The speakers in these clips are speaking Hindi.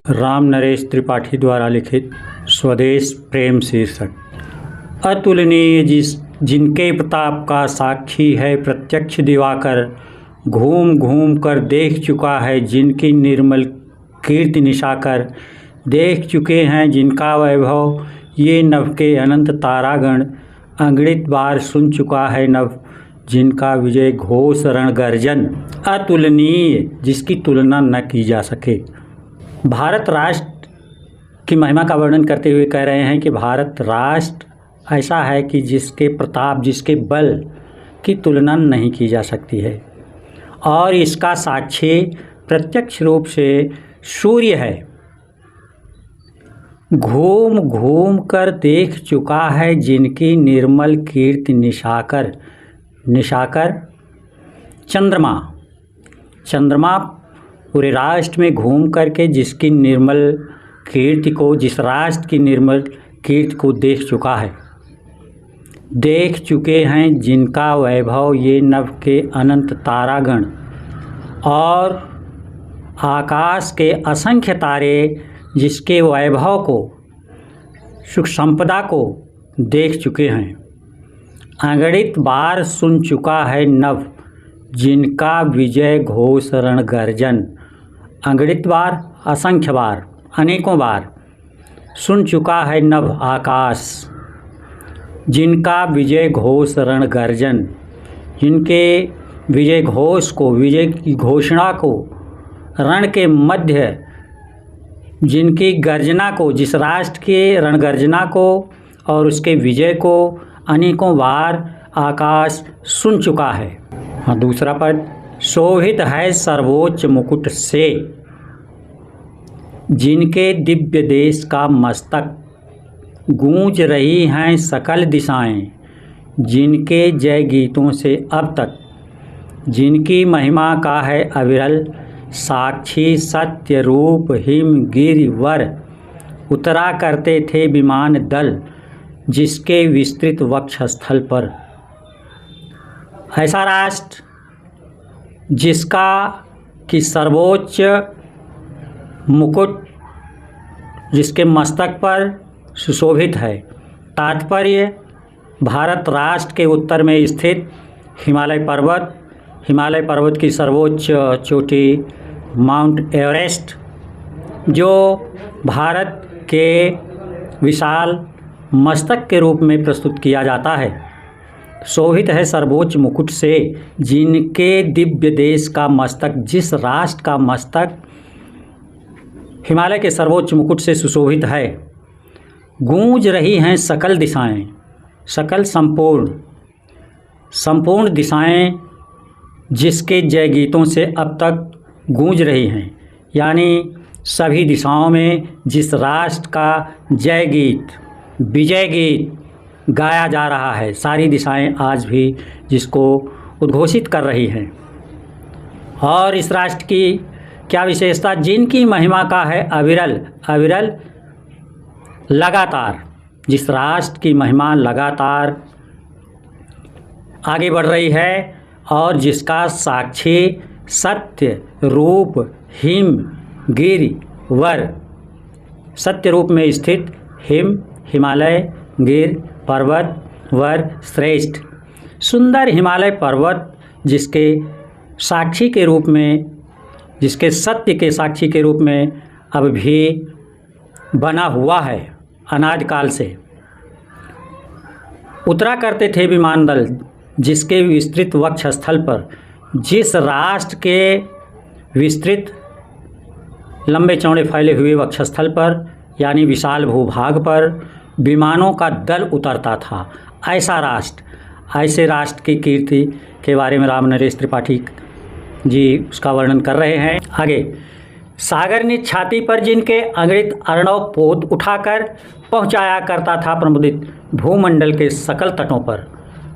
राम नरेश त्रिपाठी द्वारा लिखित स्वदेश प्रेम शीर्षक। अतुलनीय जिनके प्रताप का साक्षी है प्रत्यक्ष दिवाकर, घूम घूम कर देख चुका है जिनकी निर्मल कीर्ति निशाकर, देख चुके हैं जिनका वैभव ये नभ के अनंत तारागण, अगणित बार सुन चुका है नभ जिनका विजय घोष रण गर्जन। अतुलनीय जिसकी तुलना न की जा सके। भारत राष्ट्र की महिमा का वर्णन करते हुए कह रहे हैं कि भारत राष्ट्र ऐसा है कि जिसके प्रताप, जिसके बल की तुलना नहीं की जा सकती है और इसका साक्षी प्रत्यक्ष रूप से सूर्य है। घूम घूम कर देख चुका है जिनकी निर्मल कीर्ति निशाकर। निशाकर चंद्रमा, चंद्रमा पूरे राष्ट्र में घूम करके जिसकी निर्मल कीर्ति को, जिस राष्ट्र की निर्मल कीर्ति को देख चुका है। देख चुके हैं जिनका वैभव ये नभ के अनंत तारागण और आकाश के असंख्य तारे, जिसके वैभव को, सुख संपदा को देख चुके हैं। अगणित बार सुन चुका है नभ जिनका विजय घोष रण गर्जन। अगणित बार, असंख्य बार, अनेकों बार सुन चुका है नभ आकाश जिनका विजय घोष रण गर्जन। जिनके विजय घोष को, विजय की घोषणा को, रण के मध्य जिनकी गर्जना को, जिस राष्ट्र के रण गर्जना को और उसके विजय को अनेकों बार आकाश सुन चुका है। हाँ, दूसरा पद, शोभित है सर्वोच्च मुकुट से जिनके दिव्य देश का मस्तक, गूंज रही हैं सकल दिशाएं जिनके जय गीतों से अब तक, जिनकी महिमा का है अविरल साक्षी सत्य रूप हिम गिरि वर, उतरा करते थे विमान दल जिसके विस्तृत वक्षस्थल पर। ऐसा राष्ट्र जिसका कि सर्वोच्च मुकुट जिसके मस्तक पर सुशोभित है। तात्पर्य, भारत राष्ट्र के उत्तर में स्थित हिमालय पर्वत, हिमालय पर्वत की सर्वोच्च चोटी माउंट एवरेस्ट, जो भारत के विशाल मस्तक के रूप में प्रस्तुत किया जाता है। शोभित है सर्वोच्च मुकुट से जिनके दिव्य देश का मस्तक, जिस राष्ट्र का मस्तक हिमालय के सर्वोच्च मुकुट से सुशोभित है। गूंज रही हैं सकल दिशाएं, सकल संपूर्ण दिशाएं जिसके जय गीतों से अब तक गूंज रही हैं। यानी सभी दिशाओं में जिस राष्ट्र का जय गीत, विजय गीत गाया जा रहा है, सारी दिशाएं आज भी जिसको उद्घोषित कर रही हैं। और इस राष्ट्र की क्या विशेषता, जिनकी महिमा का है अविरल, अविरल लगातार, जिस राष्ट्र की महिमा लगातार आगे बढ़ रही है और जिसका साक्षी सत्य रूप हिम गिरि वर, सत्य रूप में स्थित हिम, हिमालय, गिर, पर्वत, वर, श्रेष्ठ, सुंदर हिमालय पर्वत जिसके साक्षी के रूप में, जिसके सत्य के साक्षी के रूप में अब भी बना हुआ है अनादि काल से। उतरा करते थे विमान दल जिसके विस्तृत वक्षस्थल पर, जिस राष्ट्र के विस्तृत लंबे चौड़े फैले हुए वक्षस्थल पर, यानी विशाल भूभाग पर विमानों का दल उतरता था। ऐसा राष्ट्र, ऐसे राष्ट्र की कीर्ति के बारे में राम नरेश त्रिपाठी जी उसका वर्णन कर रहे हैं। आगे, सागर ने छाती पर जिनके अगणित अर्णव पोत उठाकर पहुंचाया करता था प्रमुदित भूमंडल के सकल तटों पर।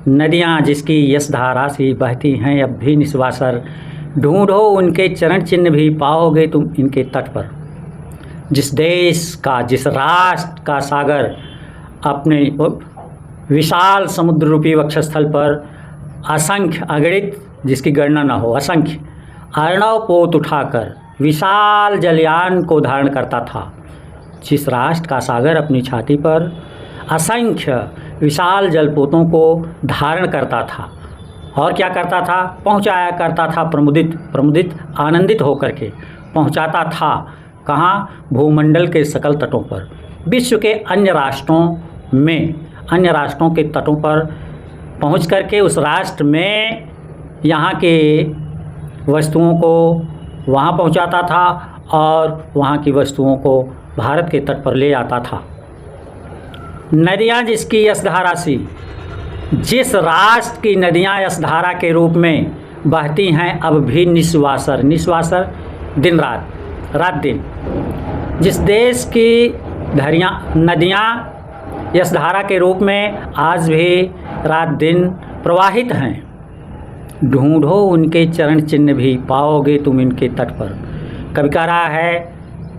नदियां जिसकी यशधारा सी बहती हैं अब भी निस्वासर, ढूंढो उनके चरण चिन्ह भी पाओगे तुम इनके तट पर। जिस देश का, जिस राष्ट्र का सागर अपने विशाल समुद्र रूपी वक्षस्थल पर असंख्य, अगणित, जिसकी गणना न हो, असंख्य अर्णव पोत उठाकर विशाल जलयान को धारण करता था। जिस राष्ट्र का सागर अपनी छाती पर असंख्य विशाल जलपोतों को धारण करता था और क्या करता था, पहुंचाया करता था, प्रमुदित आनंदित होकर के पहुंचाता था। कहाँ? भूमंडल के सकल तटों पर, विश्व के अन्य राष्ट्रों के तटों पर पहुंच करके उस राष्ट्र में यहाँ के वस्तुओं को वहाँ पहुँचाता था और वहाँ की वस्तुओं को भारत के तट पर ले आता था। नदियाँ जिसकी यशधारा सी, जिस राष्ट्र की नदियाँ यशधारा के रूप में बहती हैं अब भी निस्वासर दिन रात दिन, जिस देश की नदियाँ यशधारा के रूप में आज भी रात दिन प्रवाहित हैं, ढूंढो उनके चरण चिन्ह भी पाओगे तुम इनके तट पर। कवि कह रहा है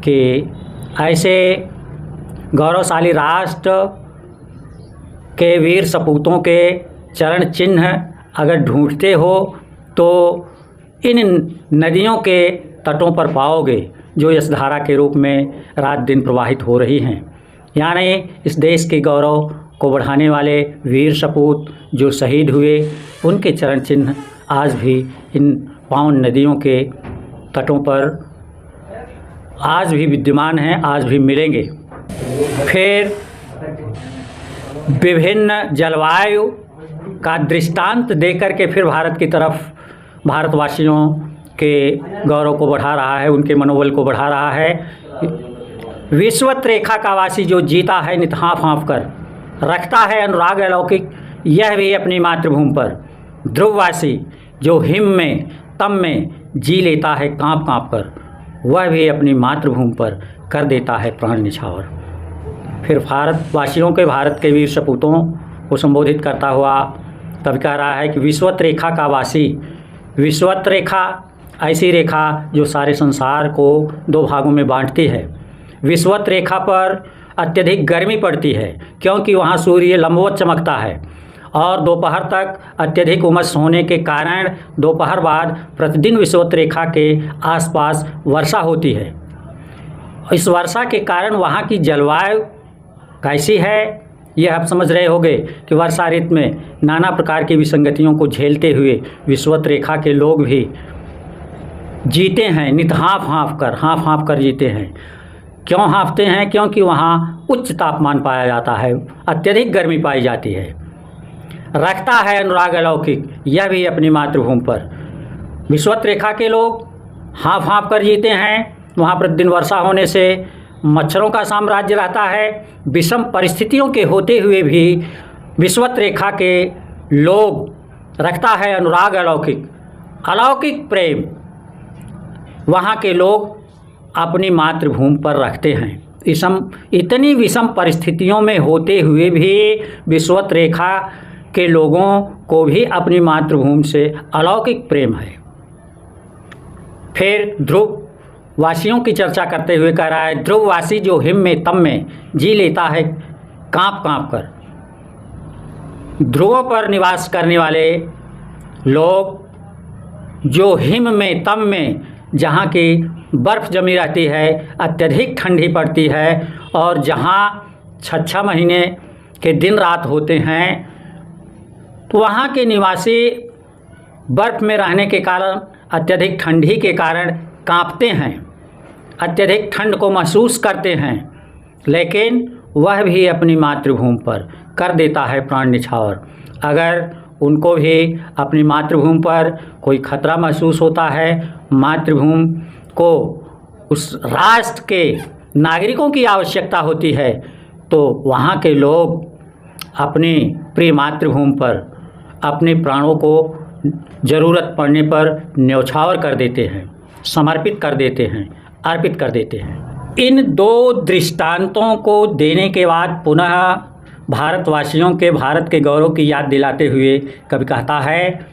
कि ऐसे गौरवशाली राष्ट्र के वीर सपूतों के चरण चिन्ह अगर ढूंढते हो तो इन नदियों के तटों पर पाओगे जो यशधारा के रूप में रात दिन प्रवाहित हो रही हैं। यानी इस देश के गौरव को बढ़ाने वाले वीर सपूत जो शहीद हुए, उनके चरण चिन्ह आज भी इन पावन नदियों के तटों पर आज भी विद्यमान हैं, आज भी मिलेंगे। फिर विभिन्न जलवायु का दृष्टांत देकर के फिर भारत की तरफ भारतवासियों के गौरव को बढ़ा रहा है, उनके मनोबल को बढ़ा रहा है। विश्वत रेखा का वासी जो जीता है नित हाँफ कर, रखता है अनुराग अलौकिक यह भी अपनी मातृभूमि पर। ध्रुववासी जो हिम में तम में जी लेता है काँप काँप कर, वह भी अपनी मातृभूमि पर कर देता है प्राण निछावर। फिर भारतवासियों के, भारत के वीर सपूतों को संबोधित करता हुआ कवि कह रहा है कि विश्वत रेखा का वासी। विश्वत रेखा ऐसी रेखा जो सारे संसार को दो भागों में बांटती है। विश्वत रेखा पर अत्यधिक गर्मी पड़ती है क्योंकि वहाँ सूर्य लंबवत चमकता है और दोपहर तक अत्यधिक उमस होने के कारण दोपहर बाद प्रतिदिन विश्वत रेखा के आसपास वर्षा होती है। इस वर्षा के कारण वहाँ की जलवायु कैसी है यह आप समझ रहे होंगे कि वर्षा ऋतु में नाना प्रकार की विसंगतियों को झेलते हुए विश्वत रेखा के लोग भी जीते हैं, नित हाँफ कर जीते हैं। क्यों हाँफते हैं? क्योंकि वहाँ उच्च तापमान पाया जाता है, अत्यधिक गर्मी पाई जाती है। रखता है अनुराग अलौकिक यह भी अपनी मातृभूमि पर। विश्वत रेखा के लोग हाँफ कर जीते हैं। वहाँ प्रतिदिन वर्षा होने से मच्छरों का साम्राज्य रहता है। विषम परिस्थितियों के होते हुए भी विश्वत रेखा के लोग रखता है अनुराग अलौकिक प्रेम वहाँ के लोग अपनी मातृभूमि पर रखते हैं। इतनी विषम परिस्थितियों में होते हुए भी विश्वत रेखा के लोगों को भी अपनी मातृभूमि से अलौकिक प्रेम है। फिर ध्रुव वासियों की चर्चा करते हुए कह रहा है, ध्रुववासी जो हिम में तम में जी लेता है काँप कर। ध्रुवों पर निवास करने वाले लोग जो हिम में तम में, जहाँ की बर्फ़ जमी रहती है, अत्यधिक ठंडी पड़ती है और जहाँ 6 महीने के दिन रात होते हैं, तो वहाँ के निवासी बर्फ़ में रहने के कारण, अत्यधिक ठंडी के कारण कांपते हैं, अत्यधिक ठंड को महसूस करते हैं। लेकिन वह भी अपनी मातृभूमि पर कर देता है प्राण निछावर। अगर उनको भी अपनी मातृभूमि पर कोई खतरा महसूस होता है, मातृभूमि को उस राष्ट्र के नागरिकों की आवश्यकता होती है, तो वहाँ के लोग अपनी प्रिय मातृभूमि पर अपने प्राणों को ज़रूरत पड़ने पर न्यौछावर कर देते हैं, समर्पित कर देते हैं, अर्पित कर देते हैं। इन दो दृष्टांतों को देने के बाद पुनः भारतवासियों के, भारत के गौरव की याद दिलाते हुए कवि कहता है,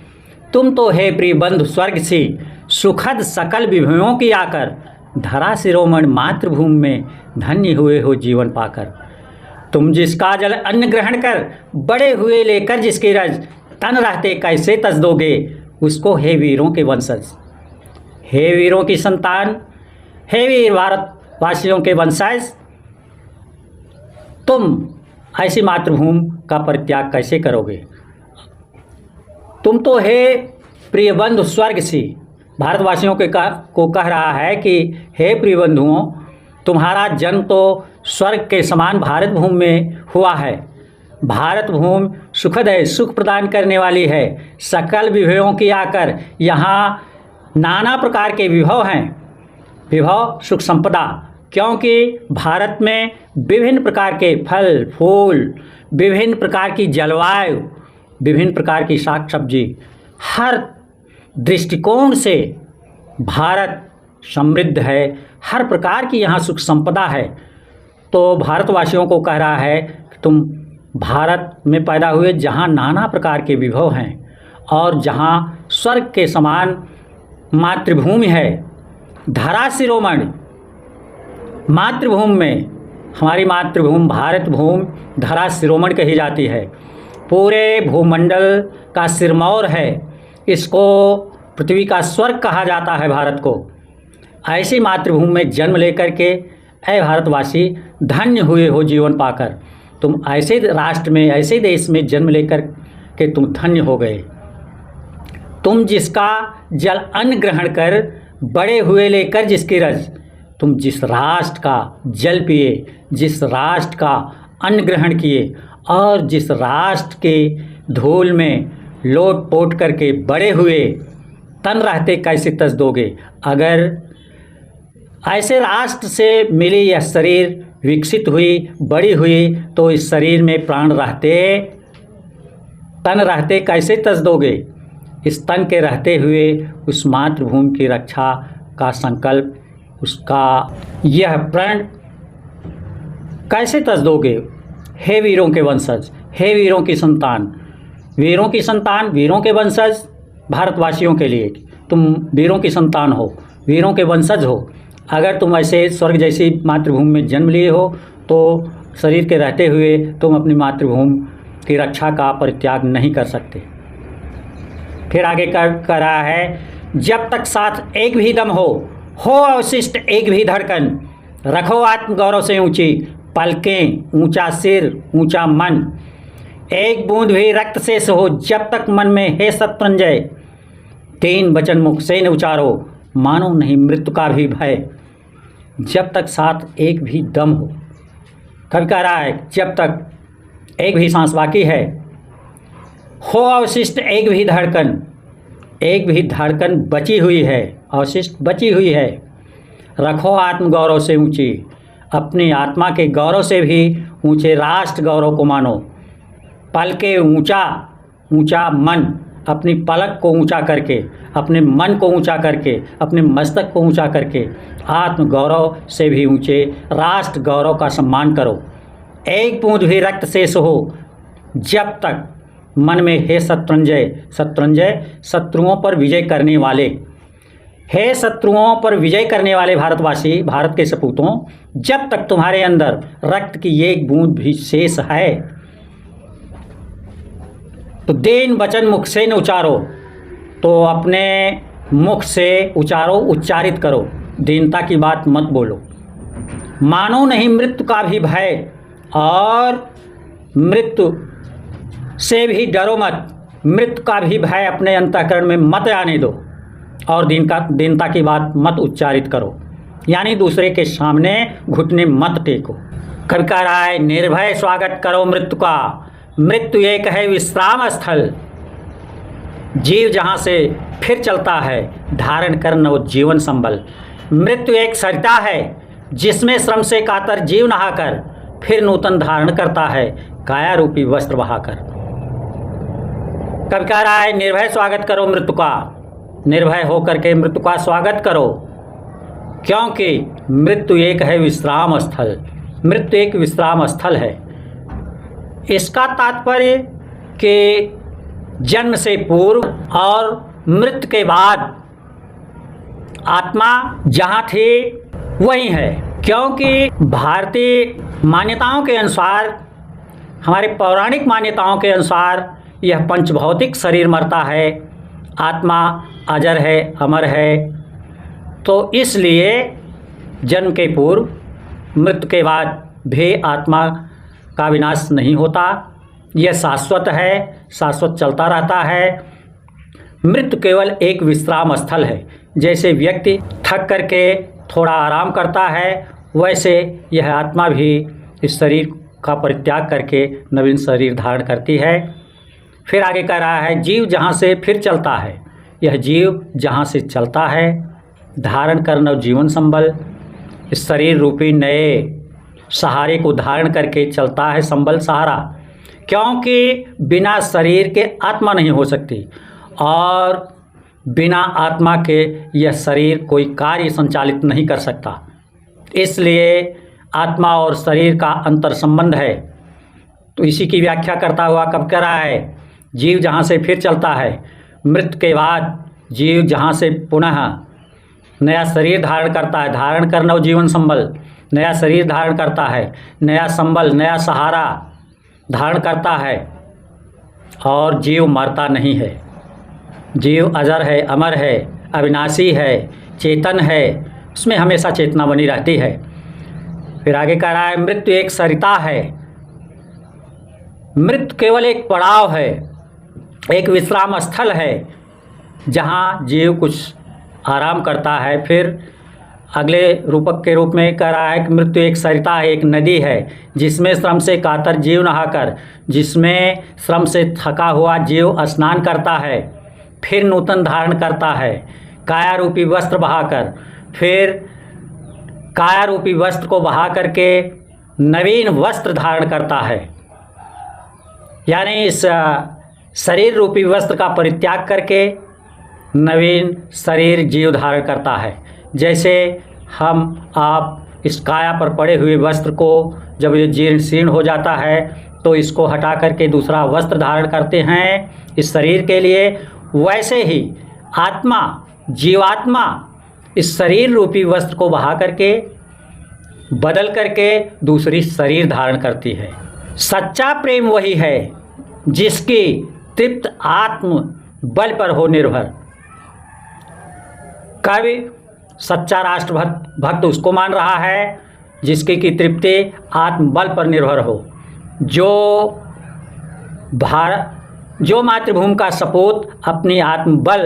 तुम तो है प्रिय बंधु स्वर्ग से सुखद सकल विभवों की आकर, धरा शिरोमणि मातृभूमि में धन्य हुए हो जीवन पाकर। तुम जिसका जल अन्न ग्रहण कर, बड़े हुए लेकर जिसके रज, तन रहते कैसे तज दोगे उसको, हे वीरों के वंशज, हे वीरों की संतान, हे वीर भारतवासियों के वंशज, तुम ऐसी मातृभूमि का परित्याग कैसे करोगे? तुम तो हे प्रिय बंधु स्वर्ग से भारतवासियों को कह रहा है कि हे प्रिय बंधुओं, तुम्हारा जन्म तो स्वर्ग के समान भारत भूमि में हुआ है। भारत भूमि सुखद है, सुख प्रदान करने वाली है। सकल विभवों की आकर यहाँ नाना प्रकार के विभव हैं, विभव सुख संपदा, क्योंकि भारत में विभिन्न प्रकार के फल फूल, विभिन्न प्रकार की जलवायु, विभिन्न प्रकार की साग सब्जी, हर दृष्टिकोण से भारत समृद्ध है। हर प्रकार की यहाँ सुख संपदा है। तो भारतवासियों को कह रहा है कि तुम भारत में पैदा हुए, जहाँ नाना प्रकार के विभव हैं और जहाँ स्वर्ग के समान मातृभूमि है। धरा शिरोमणि, मातृभूमि में हमारी मातृभूमि भारत भूमि धरा शिरोमणि कही जाती है। पूरे भूमंडल का सिरमौर है। इसको पृथ्वी का स्वर्ग कहा जाता है भारत को। ऐसी मातृभूमि में जन्म लेकर के ऐ भारतवासी धन्य हुए हो जीवन पाकर। तुम ऐसे राष्ट्र में, ऐसे देश में जन्म लेकर के तुम धन्य हो गए। तुम जिसका जल अन्न ग्रहण कर बड़े हुए लेकर जिसकी रज, तुम जिस राष्ट्र का जल पिए, जिस राष्ट्र का अन्न ग्रहण किए और जिस राष्ट्र के धूल में लोट पोट करके बड़े हुए, तन रहते कैसे तज दोगे? अगर ऐसे राष्ट्र से मिली यह शरीर विकसित हुई, बड़ी हुई, तो इस शरीर में प्राण रहते, तन रहते कैसे तज दोगे? इस तन के रहते हुए उस मातृभूमि की रक्षा का संकल्प, उसका यह प्रण कैसे तज दोगे? हे वीरों के वंशज, हे वीरों की संतान, वीरों की संतान, वीरों के वंशज, भारतवासियों के लिए तुम वीरों की संतान हो, वीरों के वंशज हो। अगर तुम ऐसे स्वर्ग जैसी मातृभूमि में जन्म लिए हो तो शरीर के रहते हुए तुम अपनी मातृभूमि की रक्षा का परित्याग नहीं कर सकते। फिर आगे कर रहा है, जब तक साथ एक भी दम हो अवशिष्ट एक भी धड़कन, रखो आत्मगौरव से ऊंची पलकें, ऊंचा सिर, ऊंचा मन, एक बूंद भी रक्त शेष हो जब तक मन में हे शत्रुंजय, तीन वचन मुख से न उचारो, मानो नहीं मृत्यु का भी भय। जब तक साथ एक भी दम हो, कभी कह रहा है जब तक एक भी सांस बाकी है, हो अवशिष्ट एक भी धड़कन, एक भी धड़कन बची हुई है, अवशिष्ट बची हुई है, रखो आत्मगौरव से ऊंची, अपनी आत्मा के गौरव से भी ऊंचे राष्ट्र गौरव को मानो। पल के ऊंचा ऊंचा मन, अपनी पलक को ऊंचा करके, अपने मन को ऊंचा करके, अपने मस्तक को ऊंचा करके आत्म गौरव से भी ऊंचे राष्ट्र गौरव का सम्मान करो। एक बूंद भी रक्त शेष हो जब तक मन में हे शत्रुंजय, शत्रुंजय शत्रुओं पर विजय करने वाले, हे शत्रुओं पर विजय करने वाले भारतवासी, भारत के सपूतों, जब तक तुम्हारे अंदर रक्त की एक बूंद भी शेष है तो दीन वचन मुख से न उचारो, तो अपने मुख से उचारो, उच्चारित करो, दीनता की बात मत बोलो। मानो नहीं मृत्यु का भी भय, और मृत्यु से भी डरो मत, मृत्यु का भी भय अपने अंतःकरण में मत आने दो, और दीनता की बात मत उच्चारित करो, यानी दूसरे के सामने घुटने मत टेको। कभी कह रहा है, निर्भय स्वागत करो मृत्यु का, मृत्यु एक है विश्राम स्थल, जीव जहाँ से फिर चलता है, धारण कर नव जीवन संबल। मृत्यु एक सरिता है जिसमें श्रम से कातर जीव नहाकर फिर नूतन धारण करता है, काया रूपी वस्त्र बहाकर। कब कह रहा है, निर्भय स्वागत करो मृत्यु का, निर्भय होकर के मृत्यु का स्वागत करो, क्योंकि मृत्यु एक है विश्राम स्थल, मृत्यु एक विश्राम स्थल है। इसका तात्पर्य कि जन्म से पूर्व और मृत्यु के बाद आत्मा जहाँ थी वही है, क्योंकि भारतीय मान्यताओं के अनुसार, हमारे पौराणिक मान्यताओं के अनुसार यह पंचभौतिक शरीर मरता है, आत्मा अजर है, अमर है। तो इसलिए जन्म के पूर्व, मृत्यु के बाद भी आत्मा का विनाश नहीं होता। यह शाश्वत है, शाश्वत चलता रहता है। मृत्यु केवल एक विश्राम स्थल है। जैसे व्यक्ति थक करके थोड़ा आराम करता है, वैसे यह आत्मा भी इस शरीर का परित्याग करके नवीन शरीर धारण करती है। फिर आगे कह रहा है, जीव जहाँ से फिर चलता है। यह जीव जहाँ से चलता है, धारण कर नव जीवन संबल, इस शरीर रूपी नए सहारे को धारण करके चलता है संबल सहारा। क्योंकि बिना शरीर के आत्मा नहीं हो सकती और बिना आत्मा के यह शरीर कोई कार्य संचालित नहीं कर सकता। इसलिए आत्मा और शरीर का अंतर संबंध है। तो इसी की व्याख्या करता हुआ कब कह रहा है, जीव जहाँ से फिर चलता है, मृत्यु के बाद जीव जहाँ से पुनः नया शरीर धारण करता है, धारण कर नव जीवन संबल, नया शरीर धारण करता है, नया संबल, नया सहारा धारण करता है। और जीव मरता नहीं है, जीव अजर है, अमर है, अविनाशी है, चेतन है, उसमें हमेशा चेतना बनी रहती है। फिर आगे कह रहा है, मृत्यु एक सरिता है। मृत्यु केवल एक पड़ाव है, एक विश्राम स्थल है जहाँ जीव कुछ आराम करता है। फिर अगले रूपक के रूप में कह रहा है कि मृत्यु एक सरिता है, एक नदी है जिसमें श्रम से कातर जीव नहाकर, जिसमें श्रम से थका हुआ जीव स्नान करता है, फिर नूतन धारण करता है काया रूपी वस्त्र बहाकर। फिर काया रूपी वस्त्र को बहा करके नवीन वस्त्र धारण करता है, यानी इस शरीर रूपी वस्त्र का परित्याग करके नवीन शरीर जीव धारण करता है। जैसे हम आप इस काया पर पड़े हुए वस्त्र को जब ये जीर्ण शीर्ण हो जाता है तो इसको हटा करके दूसरा वस्त्र धारण करते हैं इस शरीर के लिए, वैसे ही आत्मा, जीवात्मा इस शरीर रूपी वस्त्र को बहा करके बदल करके दूसरी शरीर धारण करती है। सच्चा प्रेम वही है जिसकी तृप्त आत्म बल पर हो निर्भर। कवि सच्चा राष्ट्र भक्त उसको मान रहा है जिसकी की तृप्ति आत्मबल पर निर्भर हो, जो मातृभूमि का सपूत अपनी आत्मबल,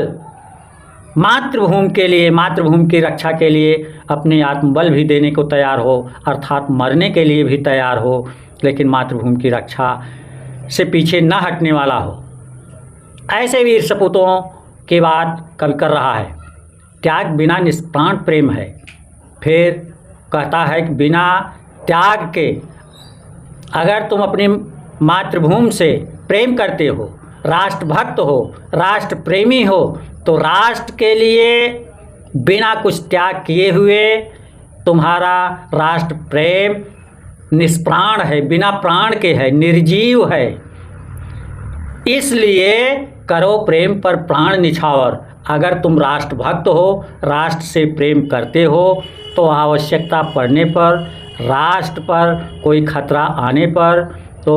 मातृभूमि के लिए, मातृभूमि की रक्षा के लिए अपनी आत्मबल भी देने को तैयार हो, अर्थात मरने के लिए भी तैयार हो, लेकिन मातृभूमि की रक्षा से पीछे न हटने वाला हो। ऐसे वीर सपूतों की बात कवि कर रहा है। त्याग बिना निष्प्राण प्रेम है। फिर कहता है कि बिना त्याग के अगर तुम अपनी मातृभूमि से प्रेम करते हो, राष्ट्रभक्त हो, राष्ट्र प्रेमी हो, तो राष्ट्र के लिए बिना कुछ त्याग किए हुए तुम्हारा राष्ट्र प्रेम निष्प्राण है, बिना प्राण के है, निर्जीव है। इसलिए करो प्रेम पर प्राण निछावर। अगर तुम राष्ट्रभक्त हो, राष्ट्र से प्रेम करते हो, तो आवश्यकता पड़ने पर, राष्ट्र पर कोई खतरा आने पर, तो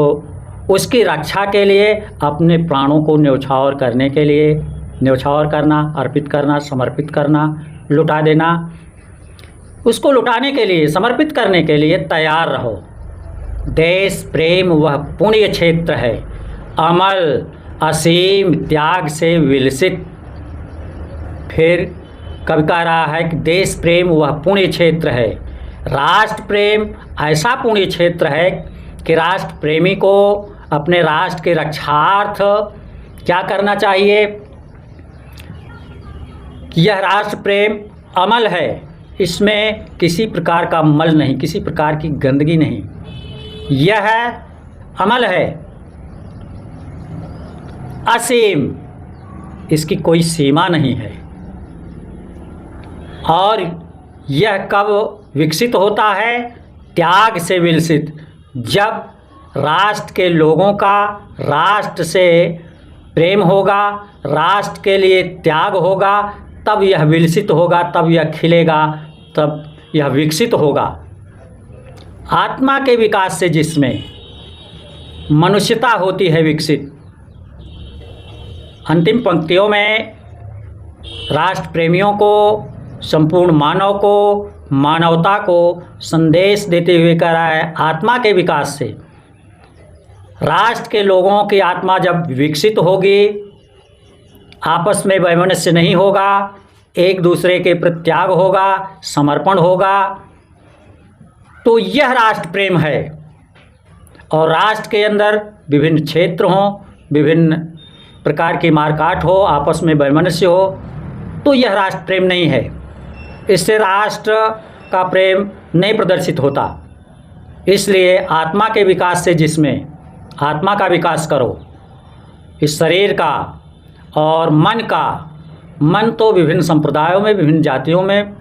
उसकी रक्षा के लिए अपने प्राणों को न्यौछावर करने के लिए, न्यौछावर करना, अर्पित करना, समर्पित करना, लुटा देना, उसको लुटाने के लिए, समर्पित करने के लिए तैयार रहो। देश प्रेम वह पुण्य क्षेत्र है, अमल असीम त्याग से विलसित। फिर कवि कह रहा है कि देश प्रेम वह पुण्य क्षेत्र है, राष्ट्र प्रेम ऐसा पुण्य क्षेत्र है कि राष्ट्र प्रेमी को अपने राष्ट्र के रक्षार्थ क्या करना चाहिए। यह राष्ट्र प्रेम अमल है, इसमें किसी प्रकार का मल नहीं, किसी प्रकार की गंदगी नहीं, यह अमल है, असीम, इसकी कोई सीमा नहीं है। और यह कब विकसित होता है? त्याग से विलसित। जब राष्ट्र के लोगों का राष्ट्र से प्रेम होगा, राष्ट्र के लिए त्याग होगा, तब यह विलसित होगा, तब यह खिलेगा, तब यह विकसित होगा। आत्मा के विकास से जिसमें मनुष्यता होती है विकसित। अंतिम पंक्तियों में राष्ट्र प्रेमियों को संपूर्ण मानव को, मानवता को संदेश देते हुए कह रहा है आत्मा के विकास से राष्ट्र के लोगों की आत्मा जब विकसित होगी, आपस में वैमनस्य नहीं होगा, एक दूसरे के प्रति त्याग होगा, समर्पण होगा, तो यह राष्ट्र प्रेम है। और राष्ट्र के अंदर विभिन्न क्षेत्र हों, विभिन्न प्रकार की मारकाट हो, आपस में वैमनस्य हो, तो यह राष्ट्र प्रेम नहीं है। इससे राष्ट्र का प्रेम नहीं प्रदर्शित होता। इसलिए आत्मा के विकास से, जिसमें आत्मा का विकास करो, इस शरीर का और मन का, मन तो विभिन्न संप्रदायों में, विभिन्न जातियों में,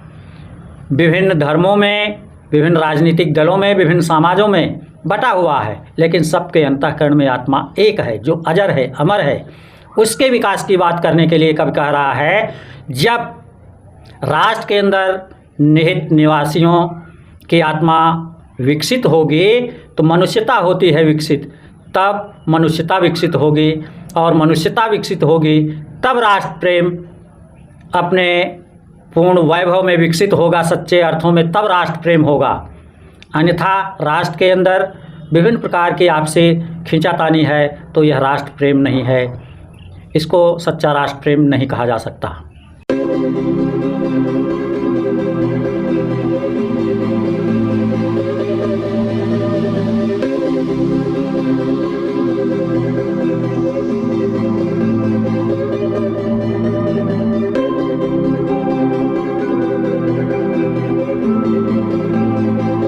विभिन्न धर्मों में, विभिन्न राजनीतिक दलों में, विभिन्न समाजों में बटा हुआ है, लेकिन सबके अंतःकरण में आत्मा एक है जो अजर है, अमर है। उसके विकास की बात करने के लिए कवि कह रहा है, जब राष्ट्र के अंदर निहित निवासियों की आत्मा विकसित होगी तो मनुष्यता होती है विकसित, तब मनुष्यता विकसित होगी, और मनुष्यता विकसित होगी तब राष्ट्र प्रेम अपने पूर्ण वैभव में विकसित होगा, सच्चे अर्थों में तब राष्ट्र प्रेम होगा। अन्यथा राष्ट्र के अंदर विभिन्न प्रकार की आपसी खींचातानी है तो यह राष्ट्र प्रेम नहीं है, इसको सच्चा राष्ट्र प्रेम नहीं कहा जा सकता।